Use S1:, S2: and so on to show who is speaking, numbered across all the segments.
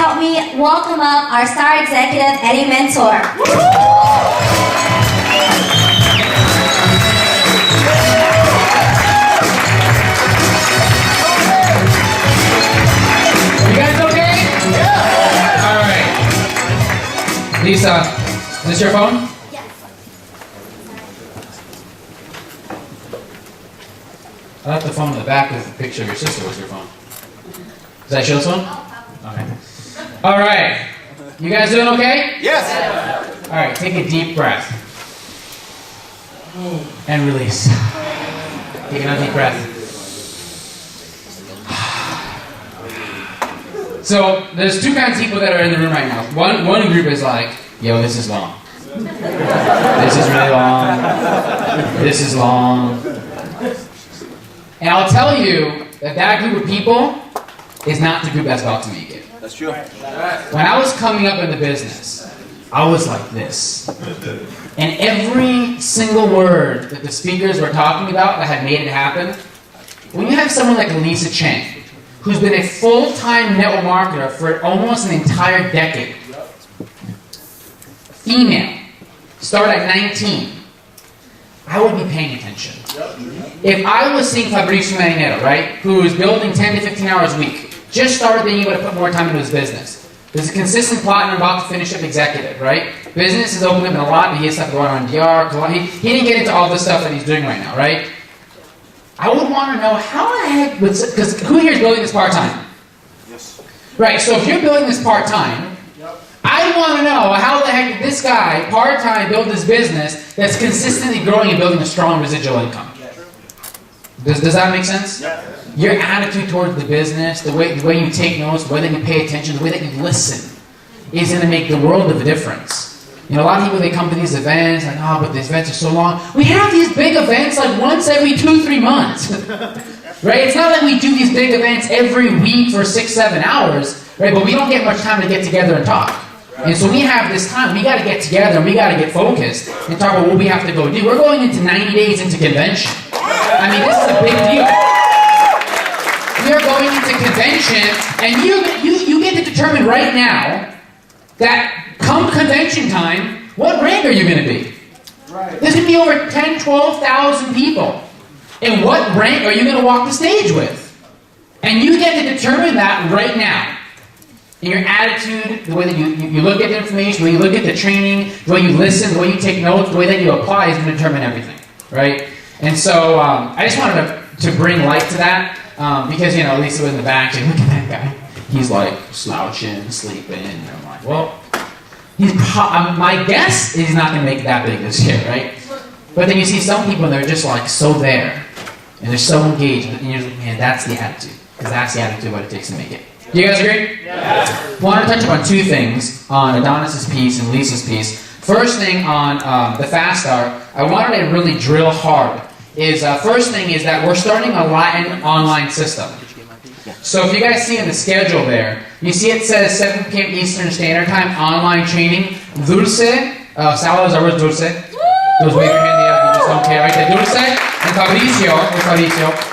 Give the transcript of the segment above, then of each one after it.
S1: help me welcome up our star executive, Eddie Mentore.
S2: You guys okay? Yeah. All right. Lisa, is this your phone?
S1: Yes.
S2: I left the phone in the back with a picture of your sister. What's your phone? Does that show this one? Okay. All right. You guys doing okay?
S3: Yes.
S2: All right. Take a deep breath. And release. Take another deep breath. So there's two kinds of people that are in the room right now. One group is like, yo, this is long. This is really long. This is long. And I'll tell you that group of people is not the group that's about to make it.
S3: That's true.
S2: When I was coming up in the business, I was like this. And every single word that the speakers were talking about that had made it happen, when you have someone like Lisa Chang, who's been a full-time network marketer for almost an entire decade, female, started at 19, I would be paying attention. If I was seeing Fabrizio Marinetto, right, who is building 10 to 15 hours a week, just started being able to put more time into his business. There's a consistent platinum about to finish up executive, right? Business is opening up in a lot, but he has stuff going on in DR. He didn't get into all the stuff that he's doing right now, right? I would want to know how the heck, because who here is building this part-time?
S3: Yes.
S2: Right, so if you're building this part-time, I want to know how the heck did this guy, part-time, build this business that's consistently growing and building a strong residual income? Does that make sense?
S3: Yeah.
S2: Your attitude towards the business, the way you take notes, the way that you pay attention, the way that you listen is going to make the world of a difference. You know, a lot of people, they come to these events, like, oh, but these events are so long. We have these big events like once every 2-3 months. Right? It's not like we do these big events every week for 6-7 hours, right? But we don't get much time to get together and talk. And so we have this time, we got to get together and we got to get focused and talk about what we have to go do. We're going into 90 days into convention. I mean, this is a big deal. We are going into convention, and you get to determine right now that come convention time, what rank are you going to be? Right. There's going to be over 10, 12,000 people. And what rank are you going to walk the stage with? And you get to determine that right now. In your attitude, the way that you look at the information, the way you look at the training, the way you listen, the way you take notes, the way that you apply is going to determine everything, right? And so I just wanted to bring light to that because, you know, Lisa was in the back saying, look at that guy. He's like slouching, sleeping. And I'm like, well, my guess is he's not going to make it that big this year, right? But then you see some people and they're just like so there. And they're so engaged. And you're like, man, that's the attitude. Because that's the attitude of what it takes to make it. Do you guys agree? Yeah. I want to touch upon two things on Adonis's piece and Lisa's piece. First thing on the Fast Start, I wanted to really drill hard. First thing is that we're starting a Latin online system. So if you guys see in the schedule there, you see it says 7 p.m. Eastern Standard Time, online training. Dulce, Salvador's our word Dulce. Those wave your hand, you just don't care, right? The Dulce and Fabrizio,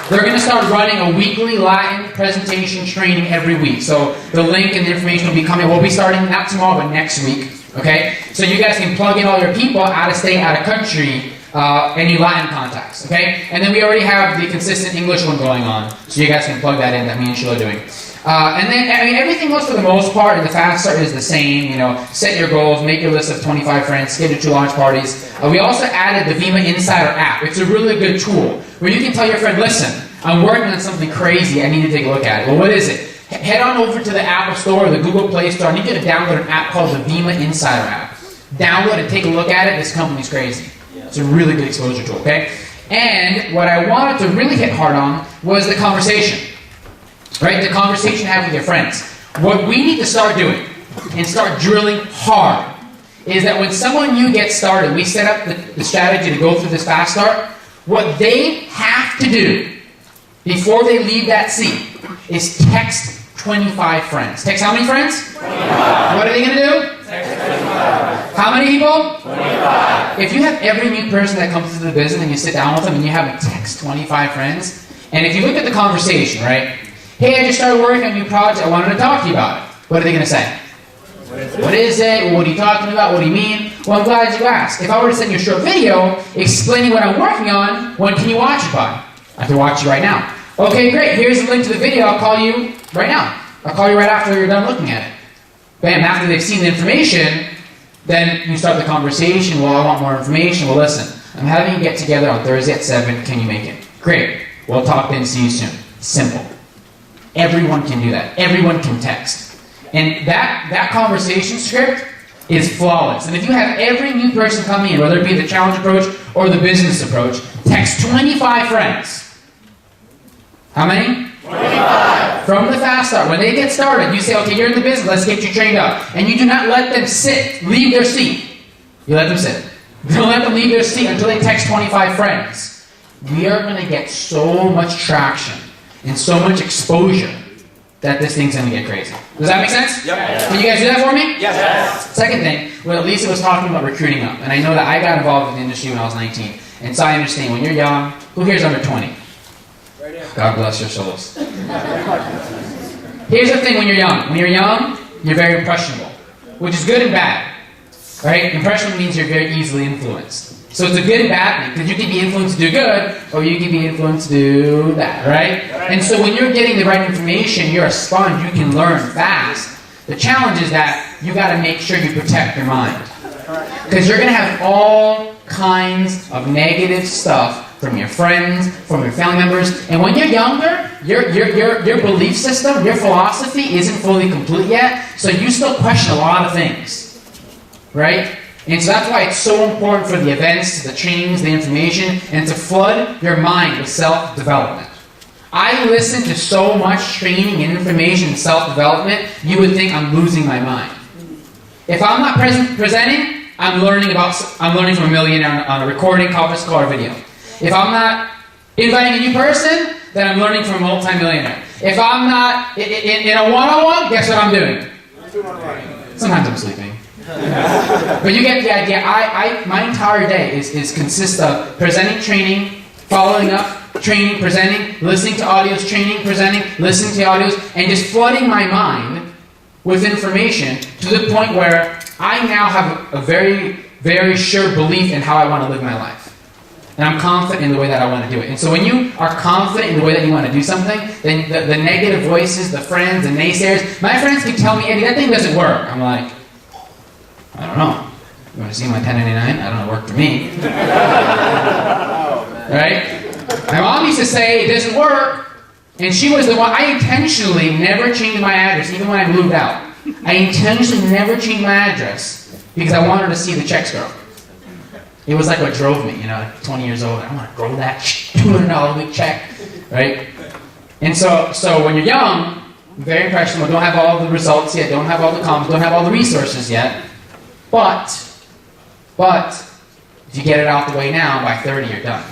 S2: they're going to start running a weekly Latin presentation training every week. So the link and the information will be coming. We'll be starting not tomorrow, but next week. Okay? So you guys can plug in all your people out of state, out of country, any Latin contacts. Okay? And then we already have the consistent English one going on. So you guys can plug that in, that me and Sheila are doing. And then, I mean, everything else for the most part in the Fast Start is the same. You know, set your goals, make your list of 25 friends, schedule 2 launch parties. We also added the Vemma Insider app. It's a really good tool where you can tell your friend, listen, I'm working on something crazy. I need to take a look at it. Well, what is it? Head on over to the Apple Store or the Google Play Store. I need you to download an app called the Vemma Insider app. Download and take a look at it. This company's crazy. It's a really good exposure tool, okay? And what I wanted to really hit hard on was the conversation. Right? The conversation you have with your friends. What we need to start doing and start drilling hard is that when someone new gets started, we set up the strategy to go through this Fast Start. What they have to do before they leave that seat is text 25 friends. Text how many friends? 25. What are they going to do? Text 25. How many people? 25. If you have every new person that comes into the business and you sit down with them and you have them text 25 friends, and if you look at the conversation, right? Hey, I just started working on a new project. I wanted to talk to you about it. What are they going to say? What is it? What are you talking about? What do you mean? Well, I'm glad you asked. If I were to send you a short video explaining what I'm working on, when can you watch it by? I can watch it right now. Okay, great. Here's the link to the video. I'll call you right now. I'll call you right after you're done looking at it. Bam, after they've seen the information, then you start the conversation. Well, I want more information. Well, listen, I'm having a get together on Thursday at 7. Can you make it? Great. We'll talk then. See you soon. Simple. Everyone can do that. Everyone can text. And that conversation script is flawless. And if you have every new person coming in, whether it be the challenge approach or the business approach, text 25 friends. How many? 25. From the fast start. When they get started, you say, okay, you're in the business, let's get you trained up. And you do not let them leave their seat. You let them sit. Don't let them leave their seat until they text 25 friends. We are going to get so much traction and so much exposure that this thing's going to get crazy. Does that make sense?
S3: Yep.
S2: Can you guys do that for me?
S3: Yes.
S2: Second thing, well, Lisa was talking about recruiting up. And I know that I got involved in the industry when I was 19. And so I understand, when you're young, who here's under 20? God bless your souls. Here's the thing when you're young. When you're young, you're very impressionable, which is good and bad. Right? Impressionable means you're very easily influenced. So it's a good and bad thing, because you can be influenced to do good, or you can be influenced to do bad, right? And so when you're getting the right information, you're a sponge, you can learn fast. The challenge is that you got to make sure you protect your mind. Because you're going to have all kinds of negative stuff from your friends, from your family members. And when you're younger, your belief system, your philosophy isn't fully complete yet, so you still question a lot of things, right? And so that's why it's so important for the events, the trainings, the information, and to flood your mind with self-development. I listen to so much training and information and self-development, you would think I'm losing my mind. If I'm not presenting, I'm learning from a millionaire on a recording, conference call, or video. If I'm not inviting a new person, then I'm learning from a multi-millionaire. If I'm not in a one-on-one, guess what I'm doing? Sometimes I'm sleeping. But you get the idea. My entire day consists of presenting, training, following up, training, presenting, listening to audios, training, presenting, listening to audios, and just flooding my mind with information to the point where I now have a very, very sure belief in how I want to live my life. And I'm confident in the way that I want to do it. And so when you are confident in the way that you want to do something, then the negative voices, the friends, the naysayers, my friends can tell me, Eddie, that thing doesn't work. I'm like, I don't know. You want to see my 1099? I don't know, it worked for me. Right? My mom used to say, it doesn't work. And she was the one, I intentionally never changed my address, even when I moved out. I intentionally never changed my address because I wanted to see the checks grow. It was like what drove me, 20 years old. I want to grow that $200 a week check, right? And so when you're young, very impressionable, don't have all the results yet, don't have all the comments, don't have all the resources yet. But if you get it out the way now, by 30 you're done.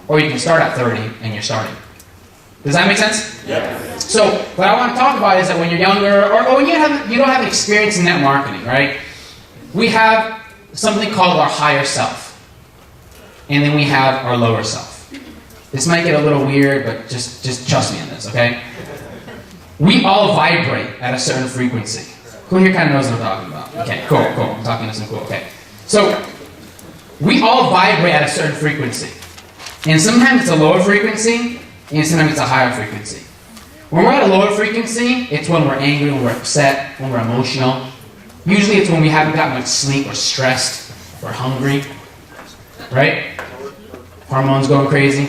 S2: Or you can start at 30 and you're starting. Does that make sense?
S3: Yeah.
S2: So what I want to talk about is that when you're younger, or when you don't have experience in net marketing, right? We have something called our higher self. And then we have our lower self. This might get a little weird, but just trust me on this, okay? We all vibrate at a certain frequency. Who here kind of knows what I'm talking about? Okay, cool. I'm talking to some cool, okay. So, we all vibrate at a certain frequency. And sometimes it's a lower frequency, and sometimes it's a higher frequency. When we're at a lower frequency, it's when we're angry, when we're upset, when we're emotional. Usually it's when we haven't gotten much sleep, we're stressed, we're hungry, right? Hormones going crazy,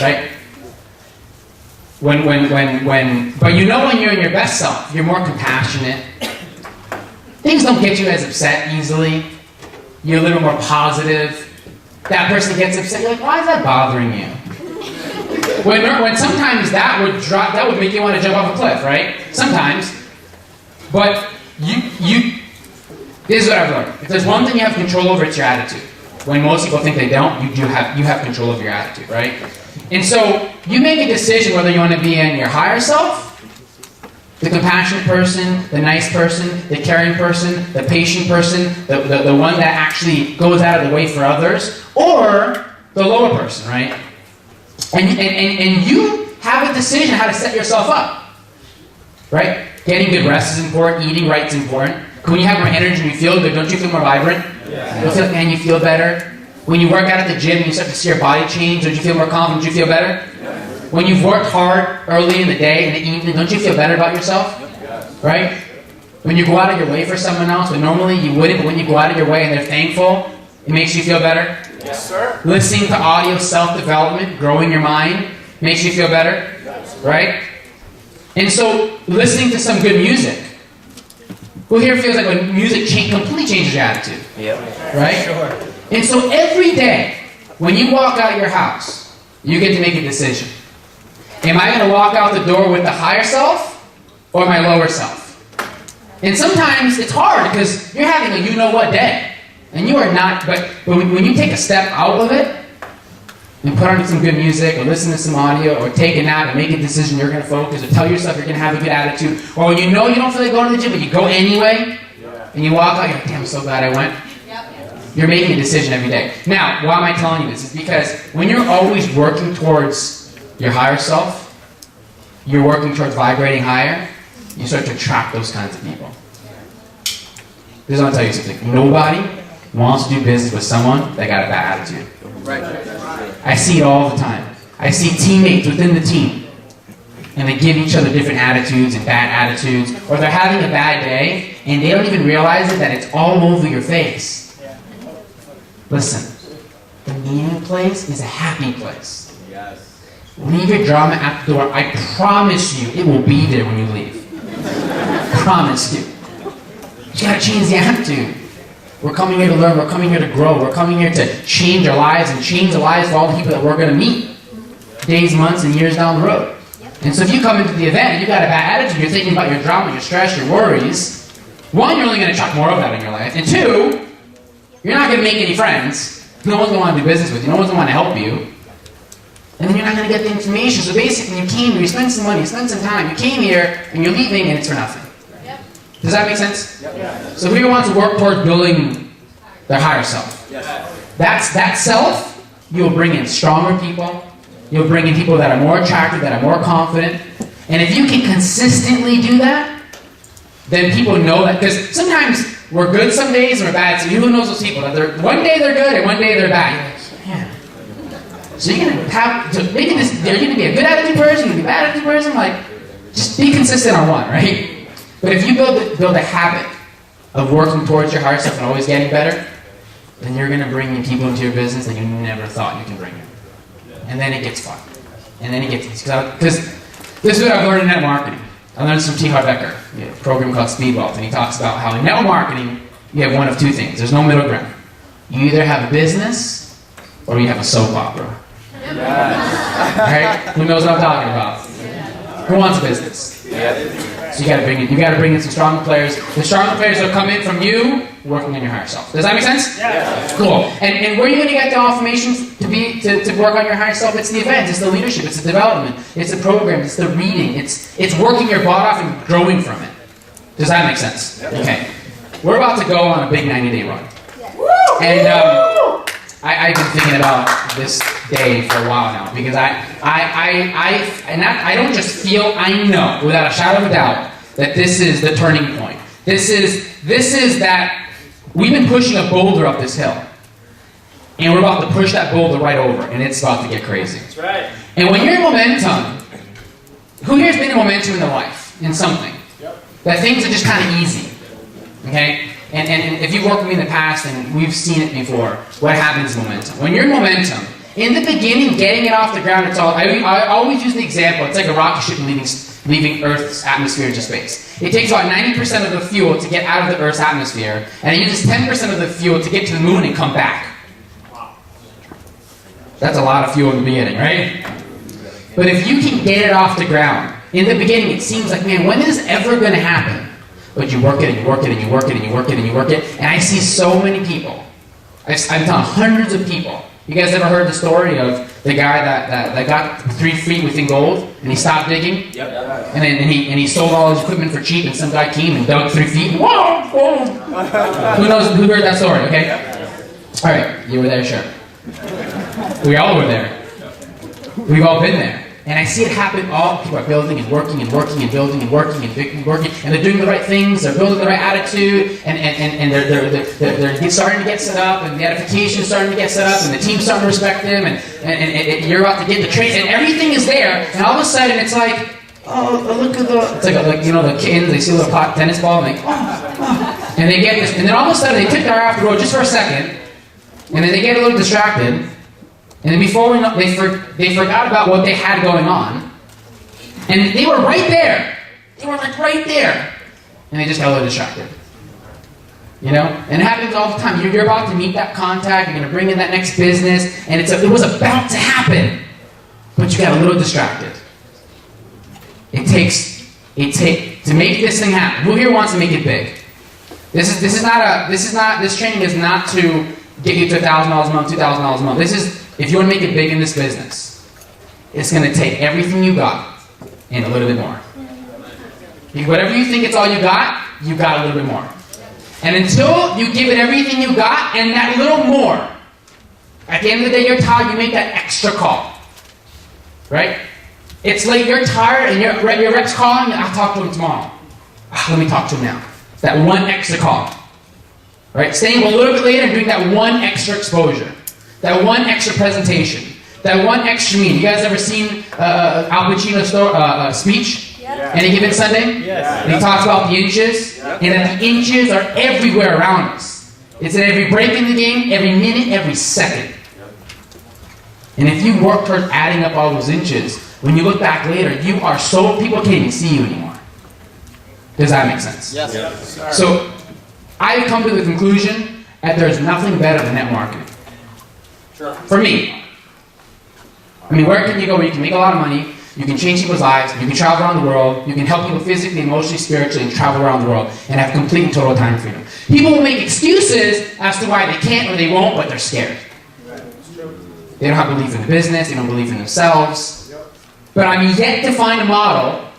S2: right? But when you're in your best self, you're more compassionate. Things don't get you as upset easily. You're a little more positive. That person gets upset, you're like, why is that bothering you? When sometimes that would make you want to jump off a cliff, right? Sometimes. But this is what I've learned. If there's one thing you have control over, it's your attitude. When most people think they don't, you have control of your attitude, right? And so you make a decision whether you want to be in your higher self, the compassionate person, the nice person, the caring person, the patient person, the one that actually goes out of the way for others, or the lower person, right? And you have a decision how to set yourself up, right? Getting good rest is important. Eating right is important. When you have more energy and you feel good, don't you feel more vibrant? And you feel better. When you work out at the gym and you start to see your body change, don't you feel more confident? Don't you feel better? When you've worked hard early in the day and the evening, don't you feel better about yourself? Right? When you go out of your way for someone else, but normally you wouldn't, but when you go out of your way and they're thankful, it makes you feel better.
S3: Yes, sir.
S2: Listening to audio self-development, growing your mind, makes you feel better. Right? And so, listening to some good music. Who here feels like when music completely changes your attitude?
S3: Yep.
S2: Right?
S3: Sure.
S2: And so every day, when you walk out of your house, you get to make a decision. Am I going to walk out the door with the higher self or my lower self? And sometimes it's hard because you're having a you-know-what day. And you are not, but when you take a step out of it, and put on some good music, or listen to some audio, or take a nap and make a decision you're going to focus, or tell yourself you're going to have a good attitude, or when you know you don't feel like going to the gym, but you go anyway, and you walk out, you're like, damn, I'm so glad I went. You're making a decision every day. Now, why am I telling you this? It's because when you're always working towards your higher self, you're working towards vibrating higher, you start to attract those kinds of people. This is what I'll tell you something. Nobody wants to do business with someone that got a bad attitude.
S3: Right.
S2: I see it all the time. I see teammates within the team, and they give each other different attitudes and bad attitudes, or they're having a bad day, and they don't even realize it, that it's all over your face. Listen, the meeting place is a happy place.
S3: Yes.
S2: Leave your drama at the door. I promise you, it will be there when you leave. Promise you. You gotta change the attitude. We're coming here to learn, we're coming here to grow, we're coming here to change our lives and change the lives of all the people that we're going to meet days, months, and years down the road. And so if you come into the event and you've got a bad attitude, you're thinking about your drama, your stress, your worries, one, you're only going to attract more of that in your life, and two, you're not going to make any friends. No one's going to want to do business with you, no one's going to want to help you, and then you're not going to get the information. So basically, you came here, you spent some money, you spent some time, you came here, and you're leaving, and it's for nothing. Does that make sense?
S3: Yep.
S2: So who wants to work toward building their higher self?
S3: Yes.
S2: That self, you'll bring in stronger people. You'll bring in people that are more attractive, that are more confident. And if you can consistently do that, then people know that. Because sometimes we're good some days and we're bad. So who knows those people? That one day they're good and one day they're bad. Yeah. So you're going to have, so maybe they're going to be a good attitude person, you're going to be a bad attitude person. Like, just be consistent on one, right? But if you build a habit of working towards your higher self and always getting better, then you're going to bring in people into your business that you never thought you can bring in. And then it gets fun. And then it gets easy. Because this is what I've learned in net marketing. I learned this from T. Harv Eker, a program called Speed Wealth, and he talks about how in net marketing, you have one of two things. There's no middle ground. You either have a business or you have a soap opera.
S3: Yes.
S2: Right? Who knows what I'm talking about? Who wants a business? So you gotta bring in some stronger players. The stronger players will come in from you working on your higher self. Does that make sense?
S3: Yeah.
S2: Cool. And where are you gonna get the affirmations to work on your higher self? It's the events, it's the leadership, it's the development, it's the program, it's the reading, it's working your butt off and growing from it. Does that make sense? Okay. We're about to go on a big 90-day run. And I've been thinking about this day for a while now because I don't just feel, I know without a shadow of a doubt that this is the turning point. This is that we've been pushing a boulder up this hill, and we're about to push that boulder right over, and it's about to get crazy.
S3: That's right.
S2: And when you're in momentum, who here's been in momentum in their life in something?
S3: Yep.
S2: That things are just kind of easy, okay? And if you've worked with me in the past and we've seen it before, what happens in momentum? When you're in momentum, in the beginning, getting it off the ground, it's all, I always use the example, it's like a rocket ship leaving Earth's atmosphere into space. It takes about 90% of the fuel to get out of the Earth's atmosphere, and it uses 10% of the fuel to get to the moon and come back. That's a lot of fuel in the beginning, right? But if you can get it off the ground, in the beginning it seems like, man, when is this ever going to happen? But you work it and you work it and you work it and you work it and you work it. And I see so many people. I've done hundreds of people. You guys ever heard the story of the guy that got 3 feet within gold and he stopped digging?
S3: Yep.
S2: And then he sold all his equipment for cheap and some guy came and dug 3 feet. And, whoa, gold! Who heard that story, okay? Alright, you were there, sure. We all were there. We've all been there. And I see it happen all. People are building and working and working and building and working and working, and they're doing the right things. They're building the right attitude, and they're starting to get set up, and the edification is starting to get set up, and the team's starting to respect them, and you're about to get the train, and everything is there. And all of a sudden, it's like, oh, look at the. It's like you know the kids. They see a little pot tennis ball, and and they get this, and then all of a sudden they tip their eye off the road just for a second, and then they get a little distracted. And then before we know, they forgot about what they had going on. And they were right there. They were like right there. And they just got a little distracted. You know? And it happens all the time. You're about to meet that contact. You're going to bring in that next business. And it was about to happen. But you got a little distracted. To make this thing happen. Who here wants to make it big? This training is not to get you to $1,000 a month, $2,000 a month. This is, if you want to make it big in this business, it's going to take everything you got and a little bit more. Whatever you think it's all you got a little bit more. And until you give it everything you got and that little more, at the end of the day you're tired, you make that extra call. Right? It's like you're tired and your rep's calling, I'll talk to him tomorrow. Let me talk to him now. That one extra call. Right? Staying a little bit later and doing that one extra exposure. That one extra presentation. That one extra meeting. You guys ever seen Al Pacino's speech?
S1: Yeah.
S2: Any given Sunday?
S3: Yes.
S2: And he talks about the inches.
S3: Yep.
S2: And that the inches are everywhere around us. It's in every break in the game, every minute, every second.
S3: Yep.
S2: And if you work toward adding up all those inches, when you look back later, you are so, people can't even see you anymore. Does that make sense?
S3: Yes. Yes.
S2: So, I've come to the conclusion that there's nothing better than net marketing.
S3: Sure.
S2: For me. I mean, where can you go where you can make a lot of money, you can change people's lives, you can travel around the world, you can help people physically, emotionally, spiritually, and travel around the world, and have complete and total time freedom. People will make excuses as to why they can't or they won't, but they're scared. They don't have belief in the business, they don't believe in themselves. But I'm yet to find a model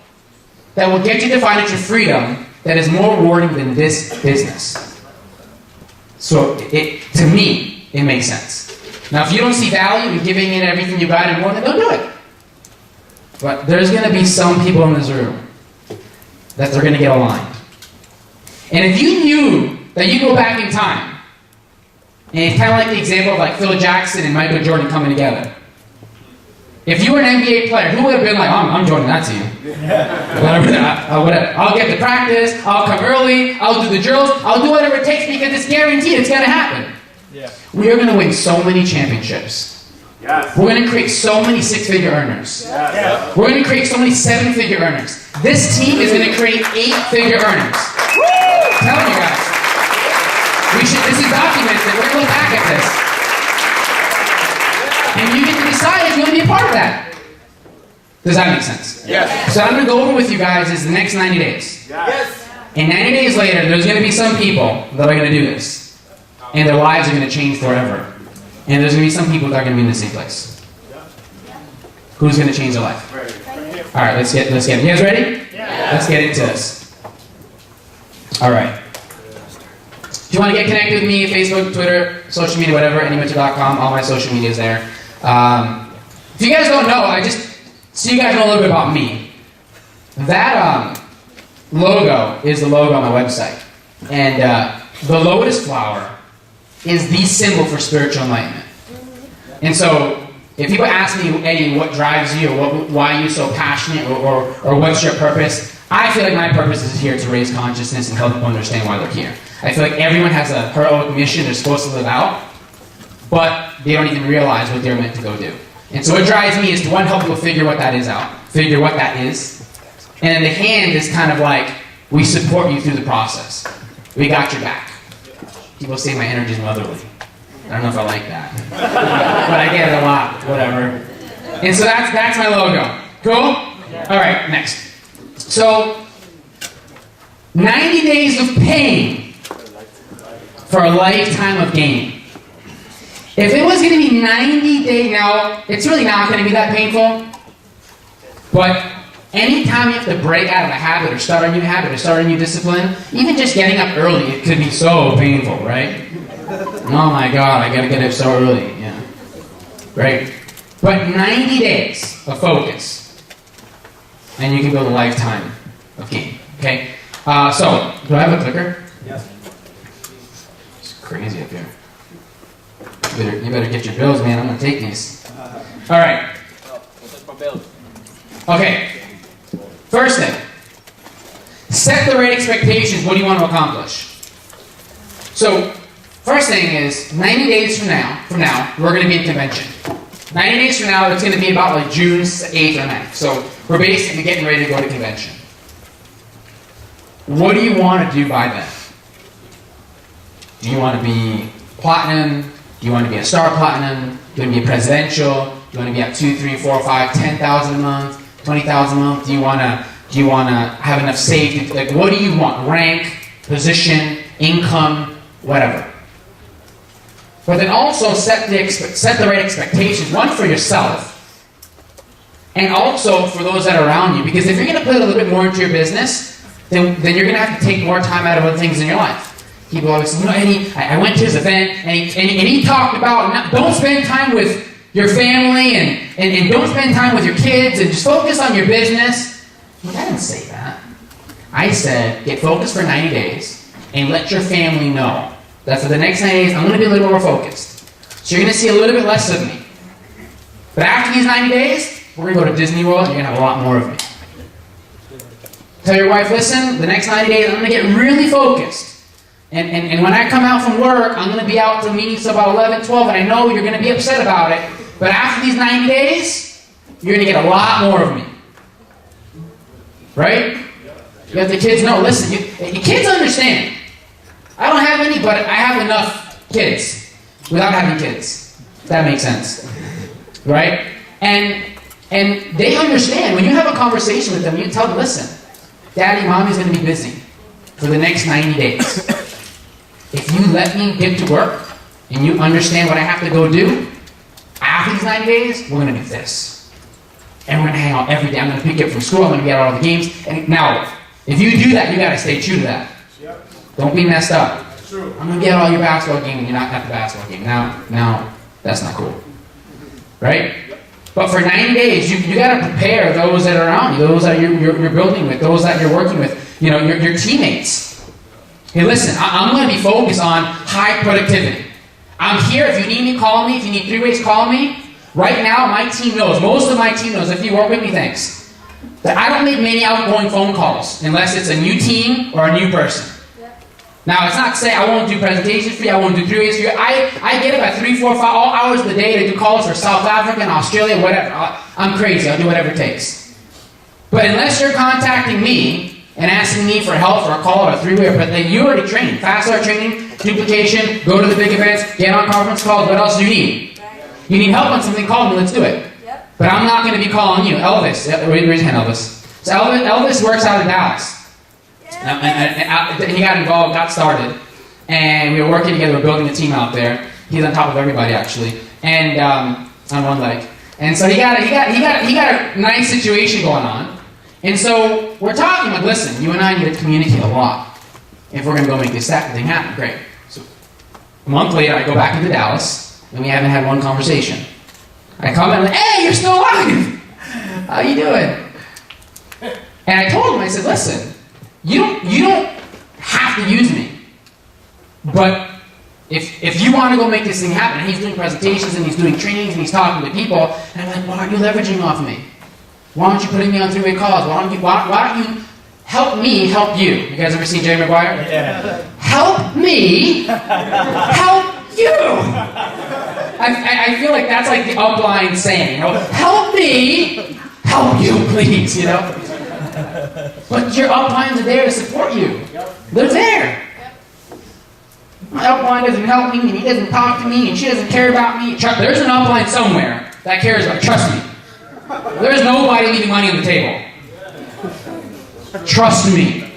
S2: that will get you to financial freedom that is more rewarding than this business. So, to me, it makes sense. Now, if you don't see value in giving in everything you got and more, then don't do it. But there's going to be some people in this room that they're going to get aligned. And if you knew that you go back in time, and it's kind of like the example of like Phil Jackson and Michael Jordan coming together. If you were an NBA player, who would have been like, I'm joining that team? Whatever. I'll get to practice, I'll come early, I'll do the drills, I'll do whatever it takes because it's guaranteed, it's going to happen.
S3: Yeah.
S2: We are going to win so many championships.
S3: Yes.
S2: We're going to create so many six-figure earners.
S3: Yes.
S2: We're going to create so many seven-figure earners. This team is going to create eight-figure earners. I'm telling you guys. This is documented. We're going to look back at this. And you get to decide if you want to be a part of that. Does that make sense?
S3: Yes.
S2: So I'm going to go over with you guys is the next 90 days.
S3: Yes.
S2: And 90 days later, there's going to be some people that are going to do this. And their lives are going to change forever. And there's going to be some people that are going to be in the same place. Who's going to change their life? All right, let's get it. You guys ready?
S3: Yeah.
S2: Let's get into this. All right. If you want to get connected with me, Facebook, Twitter, social media, whatever, anymentor.com, all my social media is there. If you guys don't know, so you guys know a little bit about me. That logo is the logo on my website. And the lotus flower is the symbol for spiritual enlightenment. And so, if people ask me, Eddie, what drives you, or why are you so passionate, or what's your purpose, I feel like my purpose is here to raise consciousness and help people understand why they're here. I feel like everyone has a heroic mission they're supposed to live out, but they don't even realize what they're meant to go do. And so what drives me is to, one, help people figure what that is out, figure what that is. And then the hand is kind of like, we support you through the process. We got your back. People say my energy is motherly. I don't know if I like that. But I get it a lot, whatever. And so that's my logo. Cool? All right, next. So, 90 days of pain for a lifetime of gain. If it was going to be 90 days, now, it's really not going to be that painful. But anytime you have to break out of a habit or start a new habit or start a new discipline, even just getting up early, it could be so painful, right? Oh my God, I got to get up so early. Yeah. Right? But 90 days of focus. and you can build a lifetime of gain. Okay? So, do I have a clicker?
S3: Yes.
S2: It's crazy up here. You better get your bills, man. I'm going to take these. All right. Okay. First thing. Set the right expectations. What do you want to accomplish? So, first thing is, 90 days from now, we're going to be in convention. 90 days from now, it's going to be about like June 8th or 9th. So, we're basically getting ready to go to convention. What do you want to do by then? Do you want to be platinum? Do you want to be a star platinum? Do you want to be a presidential? Do you want to be at 2, 3, 4, 5, 10,000 a month, 20,000 a month? Do you want to have enough saved? Like, what do you want? Rank, position, income, whatever. But then also set the right expectations. One for yourself, and also for those that are around you. Because if you're going to put a little bit more into your business, then you're going to have to take more time out of other things in your life. People always say, Eddie, I went to his event, and he talked about don't spend time with your family, and don't spend time with your kids, and just focus on your business. Look, I didn't say that. I said, get focused for 90 days, and let your family know that for the next 90 days, I'm going to be a little more focused. So you're going to see a little bit less of me. But after these 90 days, we're going to go to Disney World, and you're going to have a lot more of me. Tell your wife, listen, the next 90 days, I'm going to get really focused. And when I come out from work, I'm going to be out to meetings till about 11, 12, and I know you're going to be upset about it. But after these 90 days, you're going to get a lot more of me. Right? You have the kids know, listen, your kids understand. I don't have any, but I have enough kids without having kids. If that makes sense. Right? And they understand. When you have a conversation with them, you tell them, listen, Daddy, Mommy's going to be busy for the next 90 days. If you let me get to work and you understand what I have to go do, after these 90 days, we're going to do this. And we're going to hang out every day. I'm going to pick you up from school. I'm going to get all the games. And now, if you do that, you got to stay true to that. Yep. Don't be messed up. True. I'm going to get all your basketball game and you're not at the basketball game. Now, that's not cool. Right? But for 90 days, you got to prepare those that are around you, those that you're building with, those that you're working with, your teammates. Hey, listen, I'm going to be focused on high productivity. I'm here. If you need me, call me. If you need 3 ways, call me. Right now, my team knows, most of my team knows, if you work with me, thanks, that I don't make many outgoing phone calls unless it's a new team or a new person. Yep. Now, it's not to say I won't do presentations for you, I won't do 3 ways for you. I get up at 3, 4, 5, all hours of the day to do calls for South Africa and Australia, whatever. I'm crazy. I'll do whatever it takes. But unless you're contacting me and asking me for help for a call or a 3-way, but then you already trained. Fast start training, duplication, go to the big events, get on conference calls. What else do you need? You need help on something, call me, let's do it. Yep. But I'm not going to be calling you. Elvis, raise your hand, Elvis. So Elvis works out of Dallas. And he got involved, got started. And we were working together, we were building a team out there. He's on top of everybody, actually. And on one leg. And so he got a nice situation going on. And so we're talking like, listen, you and I need to communicate a lot if we're going to go make this thing happen. Great. So a month later, I go back into Dallas, and we haven't had one conversation. I come in and I'm like, hey, you're still alive. How you doing? And I told him, I said, listen, you don't have to use me, but if you want to go make this thing happen, and he's doing presentations and he's doing trainings and he's talking to people, and I'm like, why aren't you leveraging off me? Why aren't you putting me on 3-way calls? Why don't you help me help you? You guys ever seen Jerry Maguire? Yeah. Help me help you. I feel like that's like the upline saying, help me help you, please, But your uplines are there to support you. They're there. My upline doesn't help me, and he doesn't talk to me, and she doesn't care about me. There's an upline somewhere that cares about me. Trust me. There's nobody leaving money on the table. Trust me.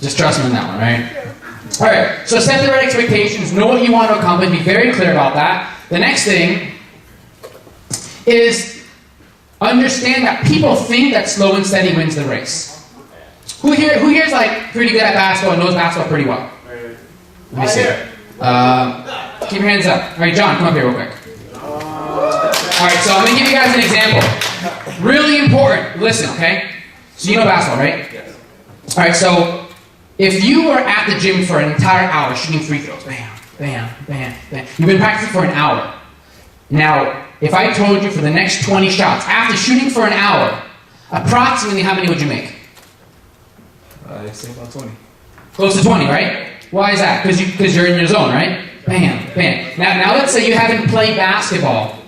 S2: Just trust me on that one, right? Alright, so set the right expectations, know what you want to accomplish, be very clear about that. The next thing is understand that people think that slow and steady wins the race. Who here's like pretty good at basketball and knows basketball pretty well? Let me see. Keep your hands up. Alright, John, come up here real quick. Alright, so I'm going to give you guys an example. Really important. Listen, okay? So you know basketball, right?
S3: Yes.
S2: All right, so if you were at the gym for an entire hour shooting free throws, bam, bam, bam, bam. You've been practicing for an hour. Now, if I told you for the next 20 shots, after shooting for an hour, approximately how many would you make?
S3: I'd say about 20.
S2: Close to 20, right? Why is that? Because you're in your zone, right? Bam, bam. Now let's say you haven't played basketball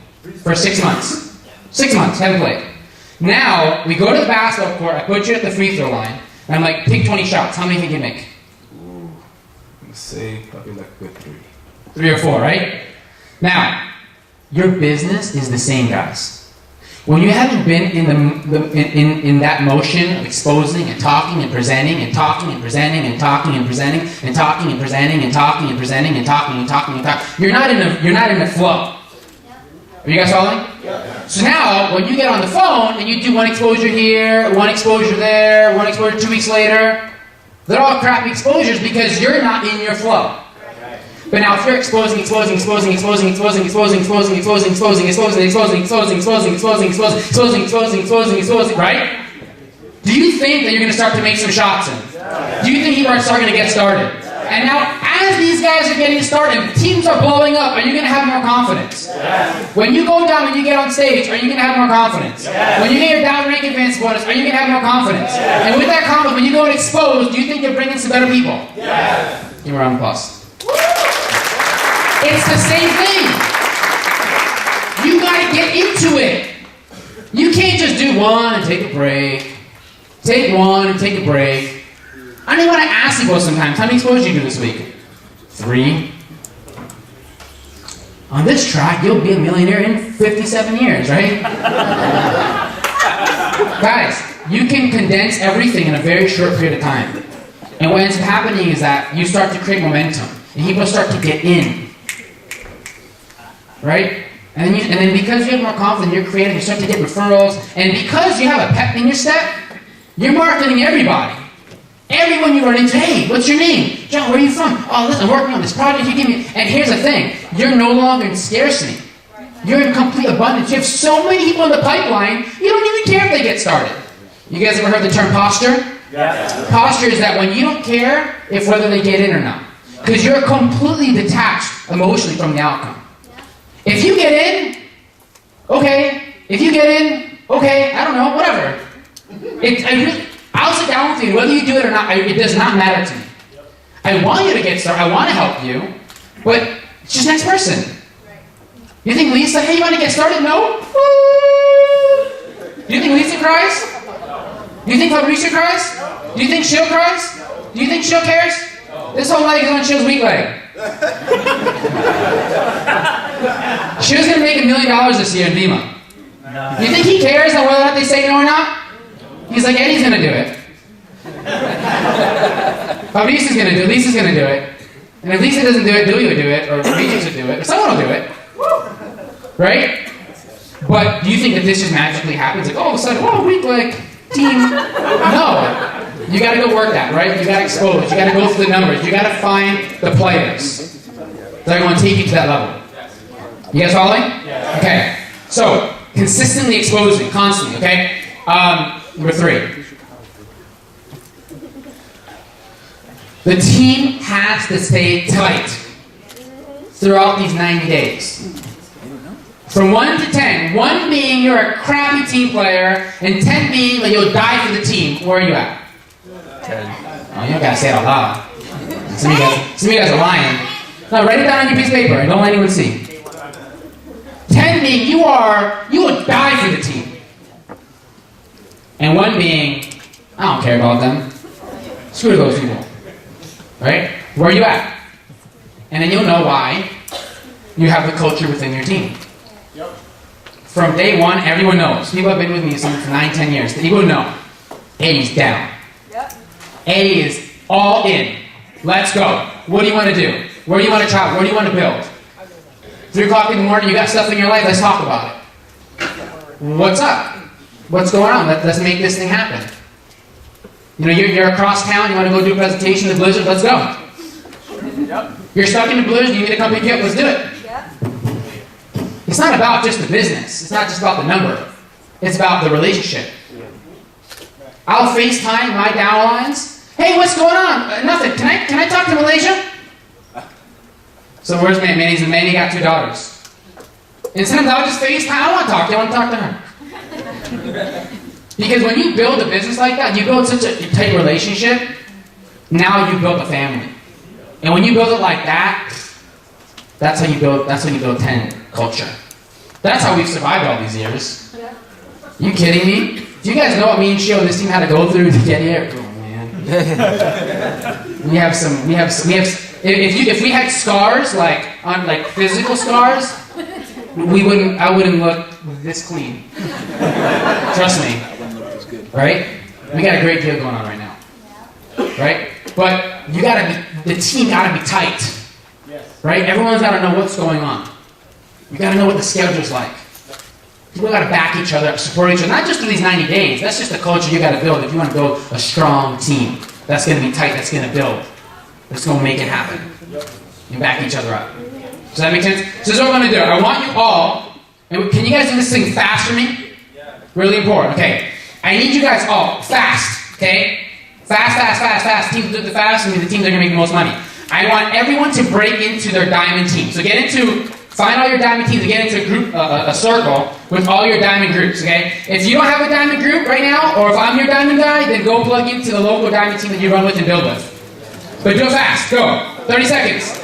S2: for 6 months. 6 months, haven't played. Now, we go to the basketball court, I put you at the free throw line, and I'm like, pick 20 shots. How many do you think you make?
S3: Ooh, let's say probably like a good 3.
S2: 3 or 4, right? Now, your business is the same, guys. When you haven't been in that motion of exposing and talking and presenting and talking and presenting and talking and presenting and talking and presenting and talking and presenting and talking and talking and talking, you're not in the flow. Are you guys following? Yeah. So now, when you get on the phone and you do one exposure here, one exposure there, one exposure 2 weeks later, they're all crappy exposures because you're not in your flow. But now if you're exposing, right? Do you think that you're going to start to make some shots in? Do you think people are starting to get started? And now, as these guys are getting started, teams are blowing up, are you going to have more confidence? When you go down and you get on stage, are you going to have more confidence? When you get your down rank advance bonus, are you going to have more confidence? And with that confidence, when you go and expose, do you think you're bringing some better people? Give a round of applause. It's the same thing. You gotta get into it. You can't just do one and take a break. Take one and take a break. I don't even want to ask you both sometimes. How many exposures did you do this week? 3. On this track, you'll be a millionaire in 57 years, right? Guys, you can condense everything in a very short period of time. And what ends up happening is that you start to create momentum. And people start to get in. Right? And then because you have more confidence, you're creative, you start to get referrals, and because you have a pep in your step, you're marketing everybody. Everyone you run into, hey, what's your name? John, where are you from? Oh, listen, I'm working on this project you give me. And here's the thing, you're no longer in scarcity. You're in complete abundance. You have so many people in the pipeline, you don't even care if they get started. You guys ever heard the term posture? Yeah. Posture is that when you don't care if whether they get in or not. Because you're completely detached emotionally from the outcome. If you get in, okay. If you get in, okay. I don't know, whatever. I'll sit down with you, whether you do it or not, it does not matter to me. I want you to get started, I want to help you, but it's just next person. You think Lisa, hey, you want to get started? No? Do you think Lisa cries? Do you think Fabricia cries? Do you think Sheil cries? Do you think Sheil cares? This whole leg is on Sheil's weak leg. She was going to make $1 million this year in Vemma. Do you think he cares on whether or not they say no or not? He's like, Eddie's going to do it. Fabricia's going to do it. Lisa's going to do it. And if Lisa doesn't do it, Dewey would do it, or Regis would do it, or someone will do it. Right? But do you think that this just magically happens? Like, all of a sudden, oh, weak leg team. No. You got to go work that, right? You got to expose. You got to go through the numbers. You got to find the players that are going to take you to that level. You guys following? Okay. So, consistently exposing, constantly, okay? Number 3. The team has to stay tight throughout these 90 days. From 1 to 10, 1 being you're a crappy team player, and 10 being that you'll die for the team. Where are you at?
S3: 10.
S2: Oh, you don't gotta say it out loud. Some of you guys are lying. No, write it down on your piece of paper and don't let anyone see. 10 being you will die for the team. And 1 being, I don't care about them. Screw those people. Right? Where are you at? And then you'll know why you have the culture within your team. From day 1, everyone knows. People have been with me for 9, 10 years. People know. Eddie's down. Eddie is all in. Let's go. What do you want to do? Where do you want to travel? Where do you want to build? 3 o'clock in the morning, you got stuff in your life, let's talk about it. What's up? What's going on? Let's make this thing happen. You know, you're across town, you want to go do a presentation in the Blizzard, let's go. You're stuck in the Blizzard, you need a company kit, let's do it. It's not about just the business. It's not just about the number. It's about the relationship. I'll FaceTime my downlines. Hey, what's going on? Nothing. Can I talk to Malaysia? So where's Manny? Manny got 2 daughters. And sometimes I'll just FaceTime. I don't want to talk to you. I want to talk to her. Because when you build a business like that, you build such a tight relationship, now you build a family. And when you build it like that, that's when you build 10 culture. That's how we've survived all these years. You kidding me? Do you guys know what me and Shio and this team had to go through to get here? Oh man. If we had scars, like physical scars, I wouldn't look this clean. Trust me. Right? We got a great deal going on right now. Right? But the team gotta be tight. Right? Everyone's gotta know what's going on. You gotta know what the schedule's like. People gotta back each other up, support each other, not just for these 90 days. That's just the culture you gotta build if you wanna build a strong team. That's gonna be tight, that's gonna build. That's gonna make it happen. And back each other up. Does that make sense? So this is what I'm gonna do. I want you all, and can you guys do this thing fast for me? Really important. Okay. I need you guys all fast. Okay? Fast. Teams do the fast, and the teams are gonna make the most money. I want everyone to break into their diamond team. So find all your diamond teams and get into a group, a circle with all your diamond groups, okay? If you don't have a diamond group right now, or if I'm your diamond guy, then go plug into the local diamond team that you run with and build with. But do it fast. Go. 30 seconds.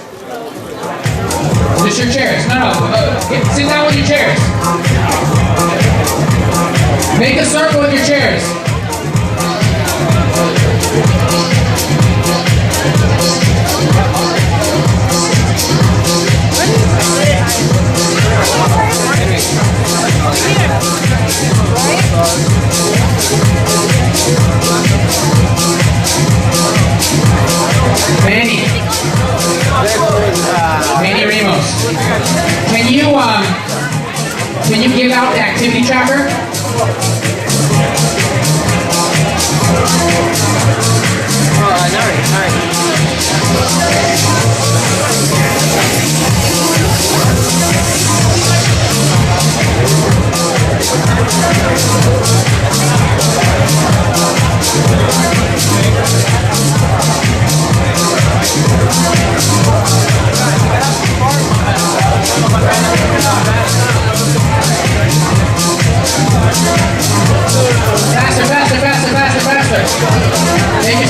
S2: Just your chairs. No. Sit down with your chairs. Make a circle with your chairs. Manny Ramos. Can you give out the activity tracker?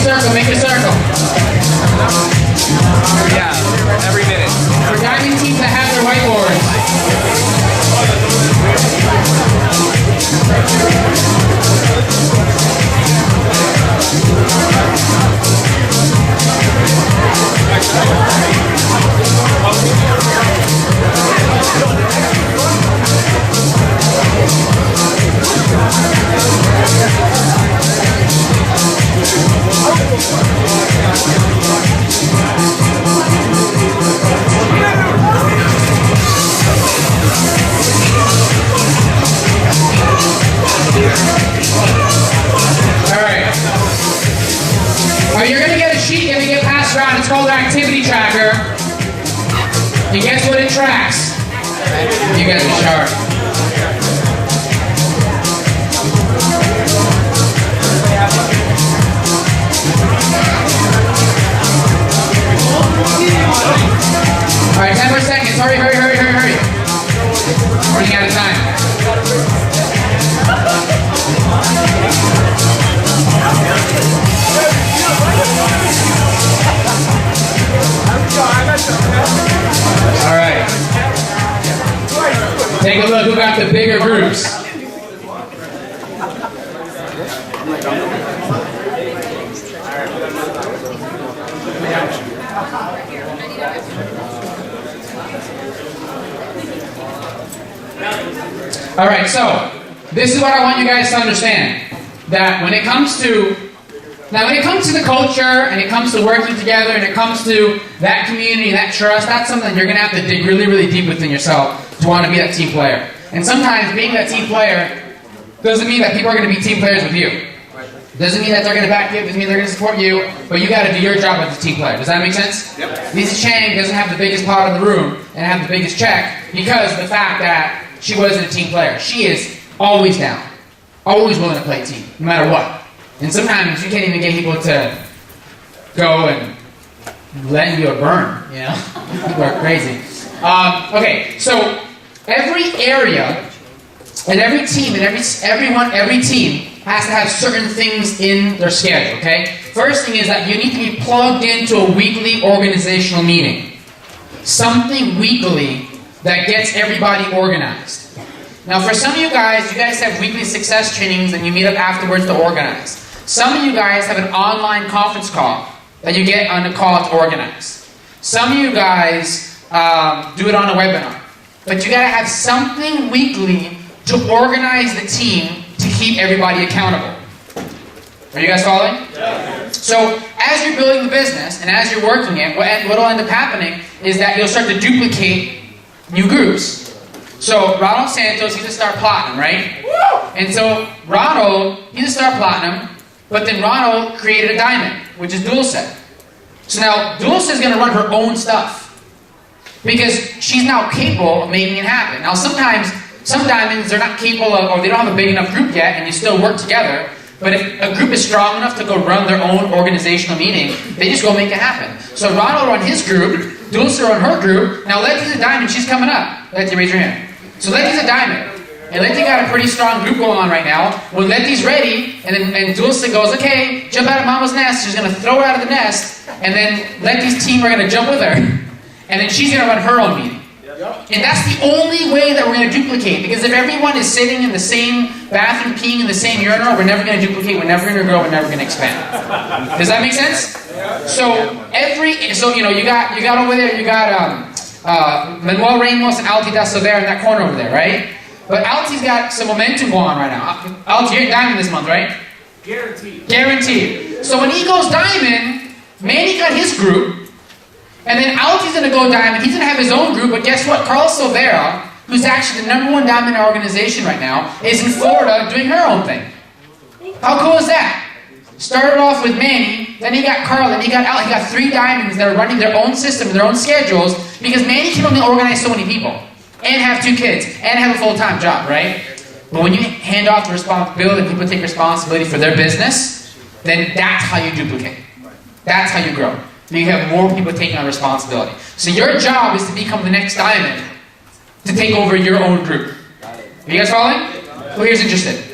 S2: Faster. Make a circle.
S4: Yeah, every minute.
S2: For diamond teams that have their whiteboards. You're going to get a sheet, you're going to get passed around. It's called an activity tracker. And guess what it tracks? You guys are sharp. All right, 10 more seconds. Hurry. Running out of time. All right. Take a look who got the bigger groups. All right, so this is what I want you guys to understand. That when it comes to the culture, and it comes to working together, and it comes to that community, that trust, that's something you're going to have to dig really, really deep within yourself to want to be that team player. And sometimes being that team player doesn't mean that people are going to be team players with you. Doesn't mean that they're going to back you, doesn't mean they're going to support you, but you got to do your job as a team player. Does that make sense?
S4: Yep.
S2: Lisa Chang doesn't have the biggest pot in the room and have the biggest check because of the fact that she wasn't a team player. She is always down. always willing to play team, no matter what. And sometimes you can't even get people to go and lend you a burn, you know? People are crazy. Okay, so every area and every team and every team has to have certain things in their schedule, okay? First thing is that you need to be plugged into a weekly organizational meeting. Something weekly that gets everybody organized. Now for some of you guys have weekly success trainings and you meet up afterwards to organize. Some of you guys have an online conference call that you get on a call to organize. Some of you guys do it on a webinar. But you gotta have something weekly to organize the team to keep everybody accountable. Are you guys following? Yeah. So as you're building the business and as you're working it, what will end up happening is that you'll start to duplicate new groups. So Ronald Santos, he's a star platinum, right? Woo! And so Ronald, he's a star platinum, but then Ronald created a diamond, which is Dulce. So now Dulce is going to run her own stuff because she's now capable of making it happen. Now sometimes some diamonds, they're not capable of, or they don't have a big enough group yet, and you still work together. But if a group is strong enough to go run their own organizational meeting, they just go make it happen. So Ronald run his group, Dulce run her group. Now Letty's a diamond, she's coming up. Letty, raise your hand. So Letty's a diamond. And Letty got a pretty strong group going on right now. When Letty's ready, and Dulce goes, okay, jump out of Mama's nest. She's going to throw her out of the nest. And then Letty's team are going to jump with her. And then she's going to run her own meeting. And that's the only way that we're going to duplicate. Because if everyone is sitting in the same bathroom, peeing in the same urinal, we're never going to duplicate, we're never going to grow, we're never going to expand. Does that make sense? So you got over there, you got Manuel Ramos and Alti da Silveira in that corner over there, right? But Alti's got some momentum going on right now. Alti, you're diamond this month, right? Guaranteed. So when he goes diamond, Manny got his group. And then Alti's going to go diamond. He's going to have his own group. But guess what? Carlos Silveira, who's actually the #1 diamond in our organization right now, is in Florida doing her own thing. How cool is that? Started off with Manny, then he got Carl, then he got Al. He got 3 diamonds that are running their own system, their own schedules, because Manny can only organize so many people, and have 2 kids, and have a full-time job, right? But when you hand off the responsibility, and people take responsibility for their business, then that's how you duplicate. That's how you grow. You have more people taking on responsibility. So your job is to become the next diamond, to take over your own group. Are you guys following? Who here's interested?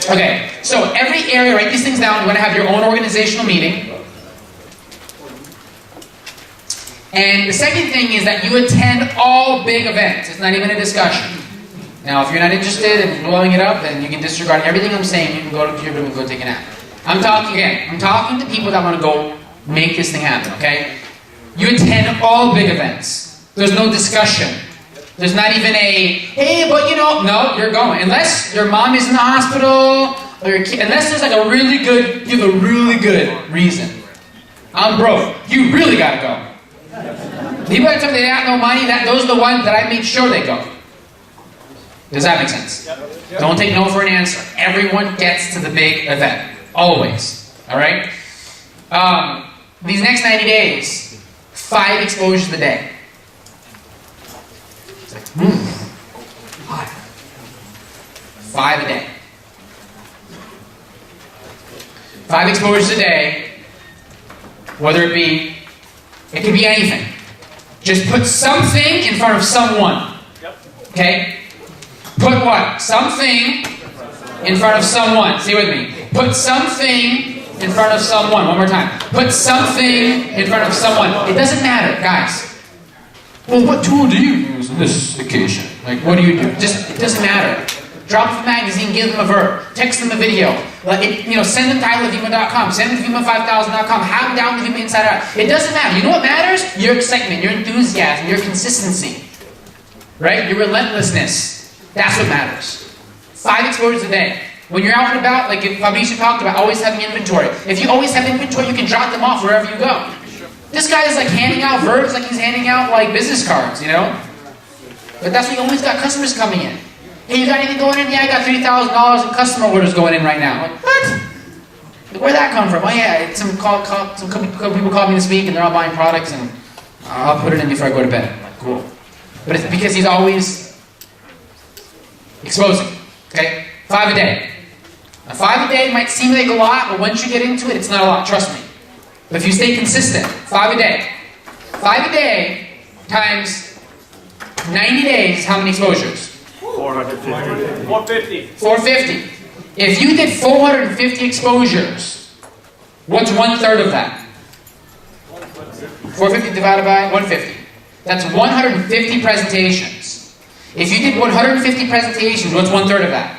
S2: Okay, so every area, write these things down. You're going to have your own organizational meeting. And the second thing is that you attend all big events. It's not even a discussion. Now, if you're not interested in blowing it up, then you can disregard everything I'm saying. You can go to your room and go take a nap. I'm talking to people that want to go make this thing happen, okay? You attend all big events. There's no discussion. There's not even a, hey, but no, you're going. Unless your mom is in the hospital, or your kid, unless there's like you have a really good reason. I'm broke. You really gotta go. People that tell me they have no money, those are the ones that I make sure they go. Does that make sense? Yep. Don't take no for an answer. Everyone gets to the big event. Always. Alright? These next 90 days, 5 exposures a day. It's like, hot. 5 a day. 5 exposures a day, whether it could be anything. Just put something in front of someone. Okay? Put what? Something in front of someone. Say with me. Put something in front of someone. One more time. Put something in front of someone. It doesn't matter, guys. Well, what tool do you use on this occasion? Like, what do you do? It doesn't matter. Drop off a magazine, give them a verb, text them a video. Send them to ilovevemma.com, send them to Vemma5000.com, have them down with Vemma inside out. It doesn't matter. You know what matters? Your excitement, your enthusiasm, your consistency. Right? Your relentlessness. That's what matters. 5 exposures a day. When you're out and about, like Fabricio talked about, always having inventory. If you always have inventory, you can drop them off wherever you go. This guy is like handing out verbs like he's handing out like business cards, But that's why you always got customers coming in. Hey, you got anything going in? Yeah, I got $3,000 in customer orders going in right now. Like, what? Where'd that come from? Oh yeah, some people called me this week and they're all buying products and I'll put it in before I go to bed. I'm like, cool. But it's because he's always exposing. Okay? 5 a day. Now, 5 a day might seem like a lot, but once you get into it, it's not a lot, trust me. But if you stay consistent, 5 a day. 5 a day times 90 days, how many exposures?
S5: 450.
S2: 450. If you did 450 exposures, what's 1/3 of that? 450 divided by 150. That's 150 presentations. If you did 150 presentations, what's 1/3 of that?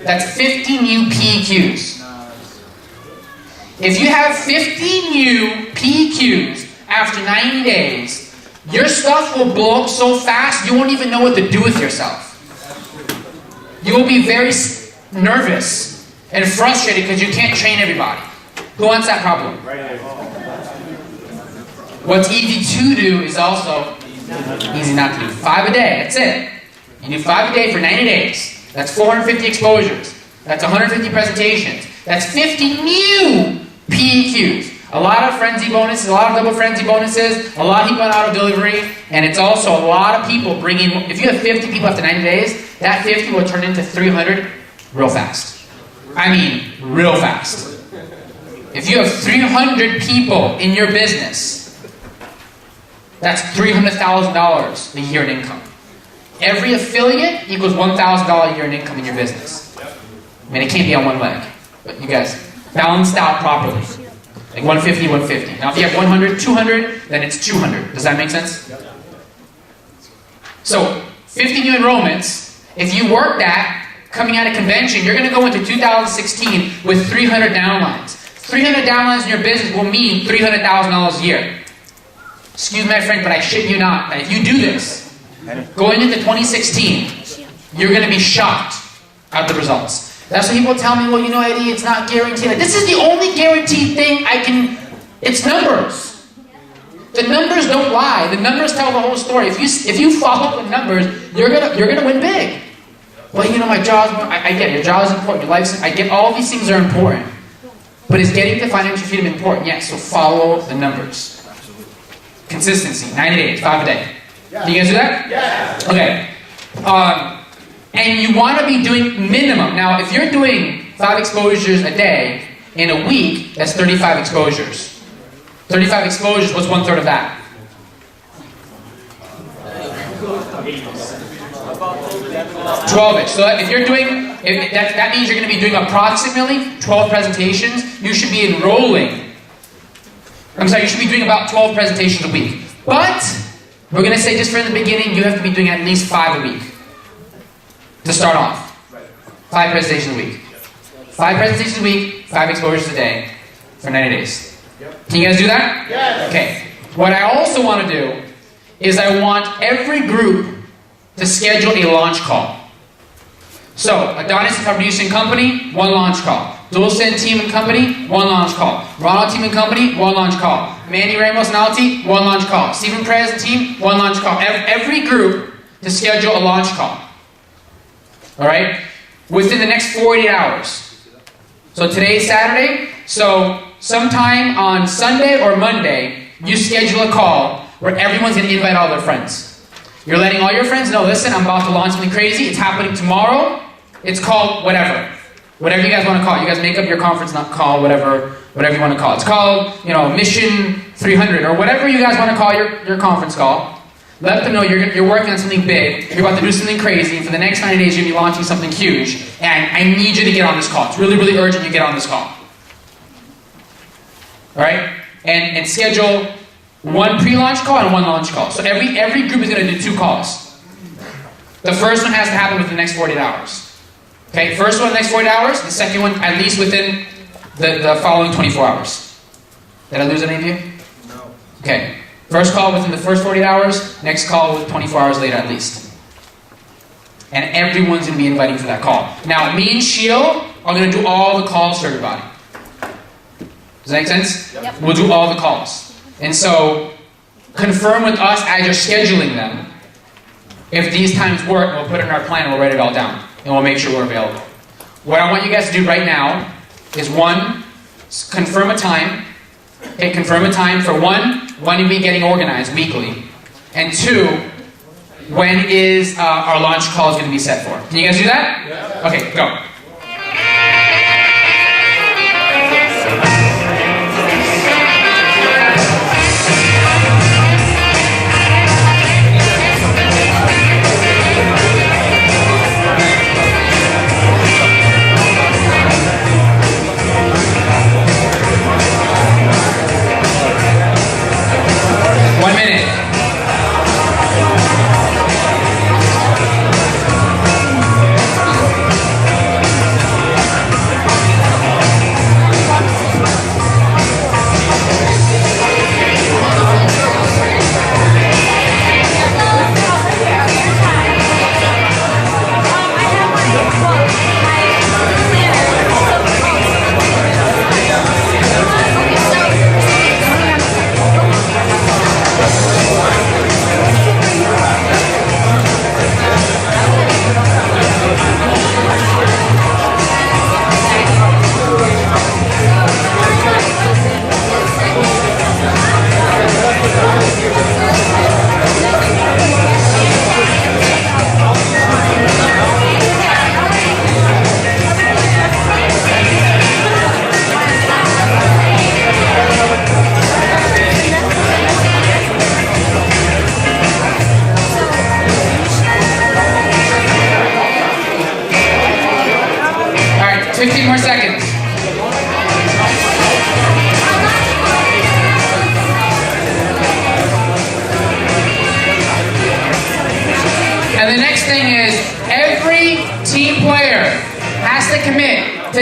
S2: That's 50 new PQs. If you have 50 new PQs after 90 days, your stuff will blow up so fast you won't even know what to do with yourself. You will be very nervous and frustrated because you can't train everybody. Who wants that problem? What's easy to do is also easy not to do. 5 a day, that's it. You do 5 a day for 90 days. That's 450 exposures. That's 150 presentations. That's 50 new PEQs. A lot of frenzy bonuses, a lot of double frenzy bonuses, a lot of people on auto delivery, and it's also a lot of people bringing, if you have 50 people after 90 days, that 50 will turn into 300 real fast. I mean, real fast. If you have 300 people in your business, that's $300,000 a year in income. Every affiliate equals $1,000 a year in income in your business. I mean, it can't be on one leg, but you guys balanced out properly. Like 150, 150. Now if you have 100, 200, then it's 200. Does that make sense? So, 50 new enrollments, if you work that, coming out of convention, you're going to go into 2016 with 300 downlines. 300 downlines in your business will mean $300,000 a year. Excuse my French, but I shit you not. That if you do this, going into 2016, you're going to be shocked at the results. That's why people tell me, well, you know, Eddie, it's not guaranteed. Like, this is the only guaranteed thing I can, it's numbers. The numbers don't lie. The numbers tell the whole story. If you follow the numbers, you're gonna win big. Well, you know, my job's, I get it. Your job is important. Your life's, I get all these things are important. But is getting to financial freedom important? Yes, so follow the numbers. Consistency, 90 days, 5 a day. Can you guys do that?
S5: Yes.
S2: Okay. And you want to be doing minimum. Now, if you're doing 5 exposures a day in a week, that's 35 exposures. 35 exposures, what's 1/3 of that? 12-ish. So if you're doing, that means you're going to be doing approximately 12 presentations. You should be enrolling. I'm sorry, you should be doing about 12 presentations a week. But, we're going to say just for the beginning, you have to be doing at least 5 a week. To start off. 5 presentations a week. 5 presentations a week, 5 exposures a day for 90 days. Can you guys do that?
S5: Yes.
S2: Okay. What I also want to do is I want every group to schedule a launch call. So, Adonis and Producing Company, 1 launch call. Dulcin Team and Company, 1 launch call. Ronald Team and Company, 1 launch call. Manny Ramos and Alti, 1 launch call. Stephen Perez and Team, 1 launch call. Every group to schedule a launch call. Alright? Within the next 48 hours. So today's Saturday. So sometime on Sunday or Monday, you schedule a call where everyone's going to invite all their friends. You're letting all your friends know, listen, I'm about to launch something crazy. It's happening tomorrow. It's called whatever. Whatever you guys want to call it. You guys make up your conference call, whatever you want to call it. It's called, you know, Mission 300 or whatever you guys want to call your conference call. Let them know you're working on something big, you're about to do something crazy, and for the next 90 days you're going to be launching something huge, and I need you to get on this call. It's really, really urgent you get on this call. Alright? And schedule 1 pre-launch call and 1 launch call. So every group is going to do 2 calls. The first one has to happen within the next 48 hours. Okay, first one in the next 48 hours, the second one at least within the following 24 hours. Did I lose any of you?
S5: No.
S2: Okay. First call within the first 48 hours, next call with 24 hours later at least. And everyone's going to be inviting for that call. Now, me and Sheil are going to do all the calls for everybody. Does that make sense?
S5: Yep.
S2: We'll do all the calls. And so, confirm with us as you're scheduling them. If these times work, we'll put it in our plan and we'll write it all down. And we'll make sure we're available. What I want you guys to do right now is 1, confirm a time. Okay, confirm a time for 1, when are we getting organized weekly? And 2, when is our launch call is going to be set for? Can you guys do that?
S5: Yeah.
S2: Okay, go.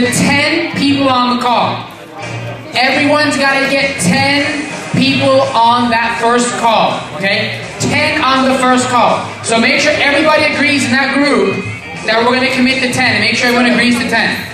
S2: to 10 people on the call. Everyone's got to get 10 people on that first call, okay? 10 on the first call. So make sure everybody agrees in that group that we're going to commit to 10, and make sure everyone agrees to 10.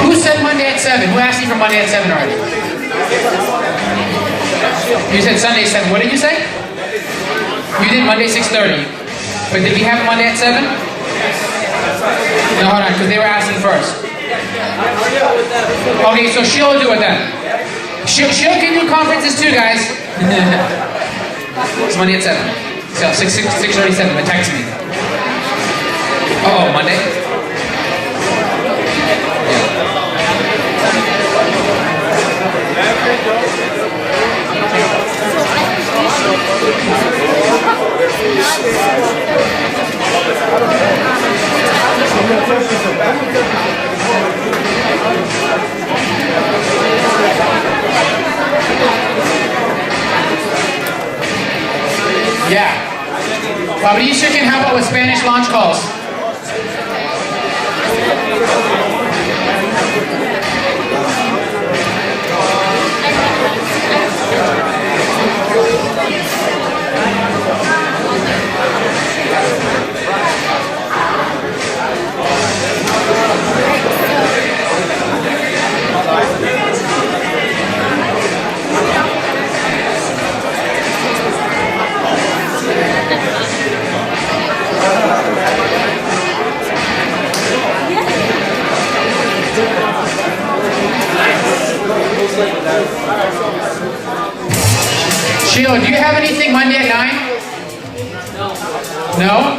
S2: Who said Monday at 7? Who asked you for Monday at 7 already? You said Sunday 7. What did you say? You did Monday 6:30. But did we have Monday at 7? No, hold on, because they were asking first. Okay, so she'll do it then. She'll can do conferences too, guys. It's Monday at 7. So 6:37, but text me. Oh, Monday? Yeah. Fabricio can help out with Spanish launch calls. Sheila, do you have anything Monday at 9? No?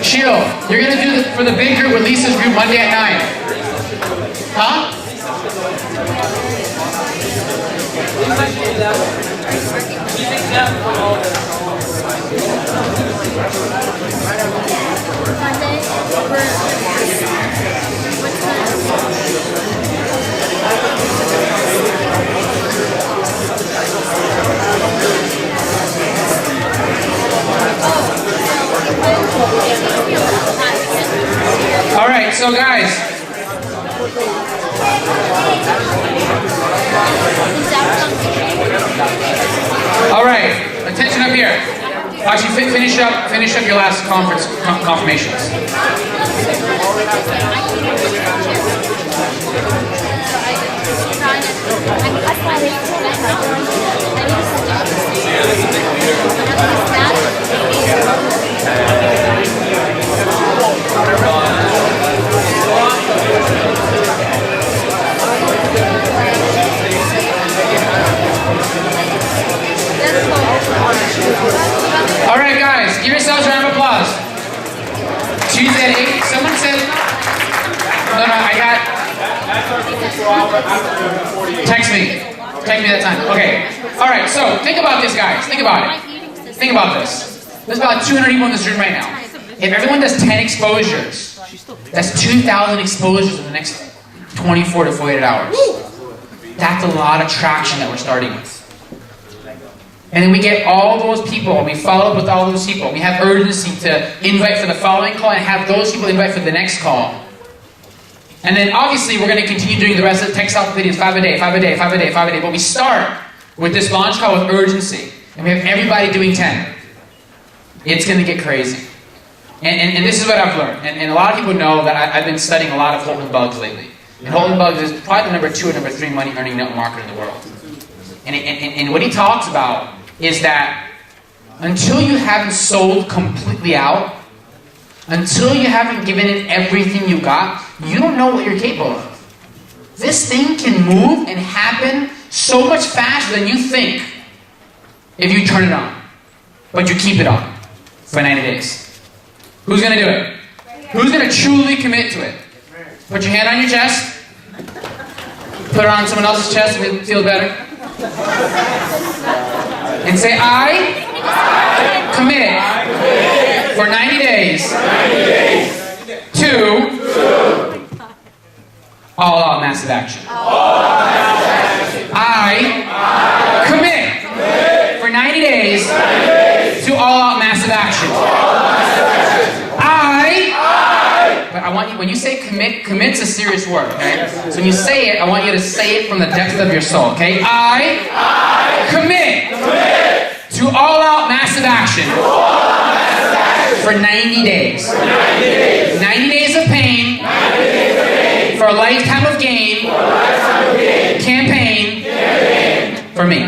S2: Sheila, you're going to do for the big group with Lisa's group Monday at 9. Huh? All right, so guys. All right, attention up here. Actually, finish up your last confirmations. All right, guys, give yourselves a round of applause. Tuesday at 8. Someone said, no, I got. Text me that time. Okay. All right. So think about this, guys. Think about it. Think about this. There's about 200 people in this room right now. If everyone does 10 exposures, that's 2,000 exposures in the next 24 to 48 hours. That's a lot of traction that we're starting with. And then we get all those people, and we follow up with all those people. We have urgency to invite for the following call and have those people invite for the next call. And then obviously we're going to continue doing the rest of the text off videos 5 a day, 5 a day, 5 a day, 5 a day. But we start with this launch call with urgency. And we have everybody doing 10. It's going to get crazy. And this is what I've learned. And a lot of people know that I've been studying a lot of Holton Bugs lately. And Holton Bugs is probably the number 2 or number 3 money earning network marketer in the world. And what he talks about is that until you haven't sold completely out, until you haven't given it everything you got, you don't know what you're capable of. This thing can move and happen so much faster than you think if you turn it on. But you keep it on for 90 days. Who's going to do it? Who's going to truly commit to it? Put your hand on your chest. Put it on someone else's chest if it feels better. And say, I commit for 90 days to all out massive action. I commit for 90 days to all out massive action. But I want you, when you say commit's a serious word, okay? So when you say it, I want you to say it from the depth of your soul, okay? I commit to all out massive action for 90 days. 90 days of pain for a lifetime of gain campaign for me.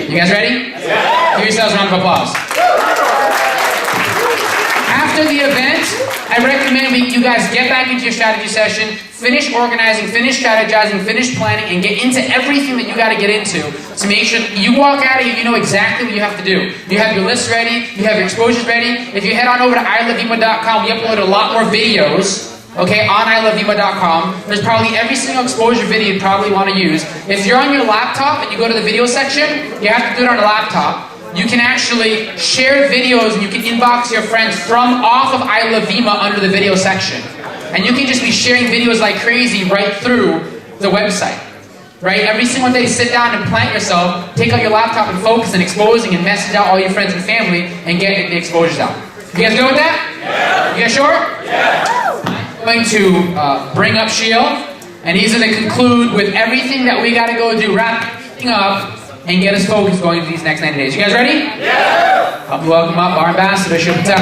S2: You guys ready? Give yourselves a round of applause. After the event, I recommend you guys get back into your strategy session, finish organizing, finish strategizing, finish planning, and get into everything that you got to get into to make sure that you walk out of here, you know exactly what you have to do. You have your list ready, you have your exposures ready. If you head on over to ilovevemma.com, we upload a lot more videos, okay, on ilovevemma.com. There's probably every single exposure video you probably want to use. If you're on your laptop and you go to the video section, you have to do it on a laptop. You can actually share videos and you can inbox your friends from off of I Love Vemma under the video section. And you can just be sharing videos like crazy right through the website. Right? Every single day, sit down and plant yourself, take out your laptop and focus on exposing and message out all your friends and family and get the exposures out. You guys go with that? Yeah. You guys sure? Yeah. I'm going to bring up Shield, and he's going to conclude with everything that we got to go do, wrap everything up, and get us focused going into these next 90 days. You guys ready? Yeah! Help me welcome up our ambassador, Shield Patel.